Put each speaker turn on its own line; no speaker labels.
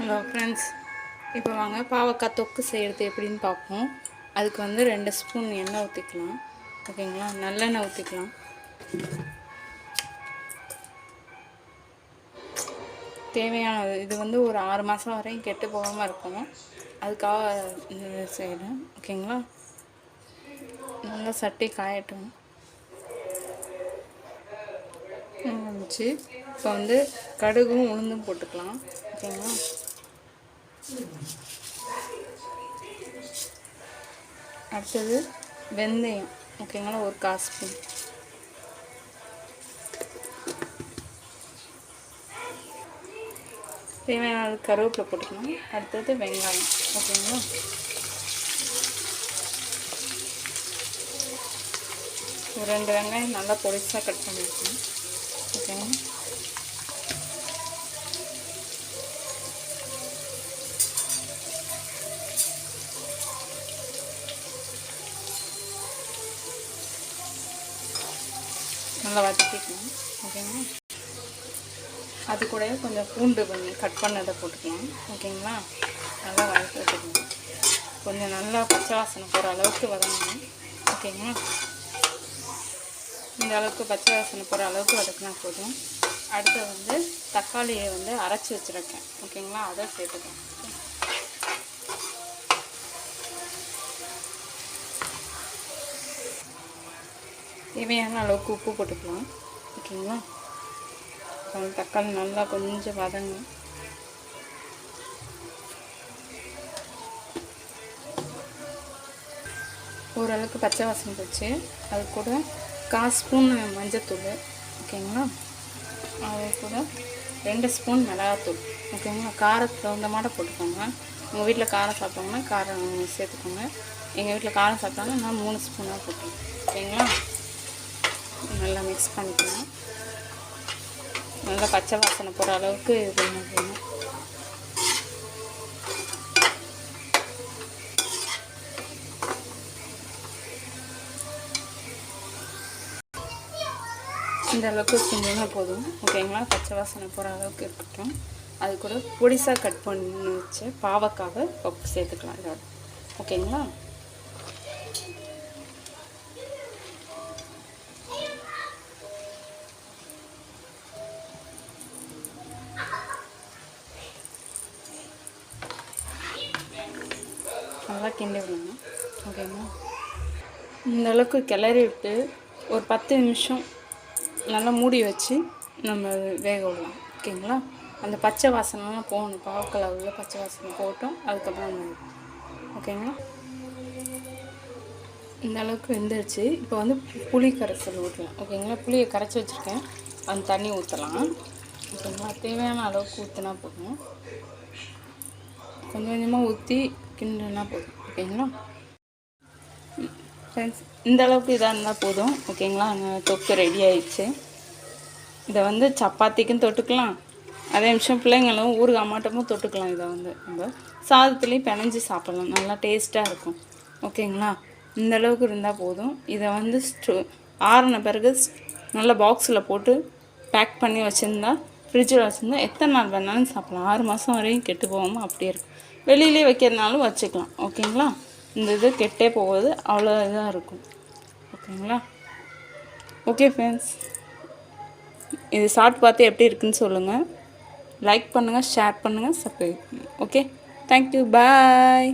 Hello friends, இப்போ வாங்க பாவக்காய் தொக்கு செய்கிறது எப்படின்னு பார்ப்போம். அதுக்கு வந்து 2 ஸ்பூன் எண்ணெய் ஊற்றிக்கலாம். ஓகேங்களா, நல்லெண்ணெய் ஊற்றிக்கலாம். தேவையானது இது வந்து ஒரு 6 மாதம் வரையும் கெட்டு போகாமல் இருக்கும். அதுக்காக செய்கிறேன். ஓகேங்களா, நல்லா சட்டி காயட்டும். வந்துச்சு. இப்போ வந்து கடுகும் உளுந்தும் போட்டுக்கலாம். ஓகேங்களா, அடுத்தது வெந்தயம். ஓகேங்களா, ஒரு 1/4 ஸ்பூன். தேவையான கருவேப்பிலை போட்டுக்கலாம். அடுத்தது வெங்காயம். ஓகேங்களா, ஒரு 2 வெங்காயம் நல்லா பொடிசாக கட் பண்ணியிருக்கேன். ஓகேங்களா, நல்லா வதக்கிக்கலாம். ஓகேங்களா, அது கூட கொஞ்சம் பூண்டு கட் பண்ணதை போட்டுக்கலாம். ஓகேங்களா, நல்லா வதக்கிக்கலாம். கொஞ்சம் நல்லா பச்சை வாசனை போகிற அளவுக்கு வதங்கணும். ஓகேங்களா, இந்த அளவுக்கு பச்சை வாசனை போகிற அளவுக்கு வதக்கினா போதும். அடுத்து வந்து தக்காளியை வந்து அரைச்சி வச்சுருக்கேன். ஓகேங்களா, அதை சேர்த்துக்கலாம். தேவையான அளவுக்கு உப்பு போட்டுக்கலாம். ஓகேங்களா, தக்காளி நல்லா கொஞ்சம் வதங்க. ஓரளவுக்கு பச்சை வாசனை போச்சு. அது கூட 1/4 ஸ்பூன் மஞ்சத்தூள். ஓகேங்களா, அது கூட 2 ஸ்பூன் மிளகாத்தூள். ஓகேங்களா, காரத்துக்கு தகுந்த மாதிரி போட்டுக்கோங்க. உங்கள் வீட்டில் காரம் சாப்பிட்டாங்கன்னா காரம் சேர்த்துக்கோங்க. எங்கள் வீட்டில் காரம் சாப்பிட்டாங்கன்னா நான் 3 ஸ்பூனாக போட்டுக்கோங்க. ஓகேங்களா, நல்லா மிக்ஸ் பண்ணிக்கலாம். நல்லா பச்சை வாசனை போகிற அளவுக்கு இது பண்ணணும். இந்த அளவுக்கு செஞ்சோன்னா போதும். ஓகேங்களா, பச்சை வாசனை போகிற அளவுக்கு இருக்கட்டும். அது கூட பொடிசாக கட் பண்ணி வச்சு பாவக்காவை சேர்த்துக்கலாம் இதோட. ஓகேங்களா, நல்லா கிண்டி விடணும். ஓகேங்களா, இந்த அளவுக்கு கிளறி விட்டு ஒரு 10 நிமிஷம் நல்லா மூடி வச்சு நம்ம வேக விடலாம். ஓகேங்களா, அந்த பச்சை வாசனைலாம் போகணும். பாவக்காய் உள்ள பச்சை வாசனை போட்டோம். அதுக்கப்புறம் ஓகேங்களா, இந்த அளவுக்கு வெந்துருச்சு. இப்போ வந்து புளி கரைசல் ஊற்றலாம். ஓகேங்களா, புளியை கரைச்சி வச்சுருக்கேன். அந்த தண்ணி ஊற்றலாம். ஓகேங்களா, தேவையான அளவுக்கு ஊற்றினா போதும். கொஞ்சம் கொஞ்சமாக ஊற்றி கிண்டுனா போதும். ஓகேங்களா ஃப்ரெண்ட்ஸ், இந்த அளவுக்கு இதாக இருந்தால் போதும். ஓகேங்களா, தொக்கு ரெடி ஆயிடுச்சு. இதை வந்து சப்பாத்திக்கும் தொட்டுக்கலாம். அதே நிமிஷம் பிள்ளைங்களும் ஊறுகாய் மாட்டமும் தொட்டுக்கலாம். இதை வந்து நம்ம சாதத்துலேயும் பிணைஞ்சி சாப்பிட்லாம். நல்லா டேஸ்ட்டாக இருக்கும். ஓகேங்களா, இந்த அளவுக்கு இருந்தால் போதும். இதை வந்து ஆறின பிறகு நல்ல பாக்ஸில் போட்டு பேக் பண்ணி வச்சுருந்தா ஃப்ரிட்ஜில் வச்சுருந்தா எத்தனை நாள் வேணாலும் சாப்பிட்லாம். 6 மாதம் வரையும் கெட்டு போகாமல் அப்படியே இருக்கும். வெளியிலே வைக்கிறதுனாலும் வச்சுக்கலாம். ஓகேங்களா, இந்த இது கெட்டே போகுது. அவ்வளோ இதாக இருக்கும். ஓகேங்களா, ஓகே ஃப்ரெண்ட்ஸ், இது சாப்பிட்டு பார்த்து எப்படி இருக்குன்னு சொல்லுங்கள். லைக் பண்ணுங்கள், ஷேர் பண்ணுங்கள், சப்ஸ்கிரைப் பண்ணுங்கள். ஓகே, தேங்க்யூ, பாய்.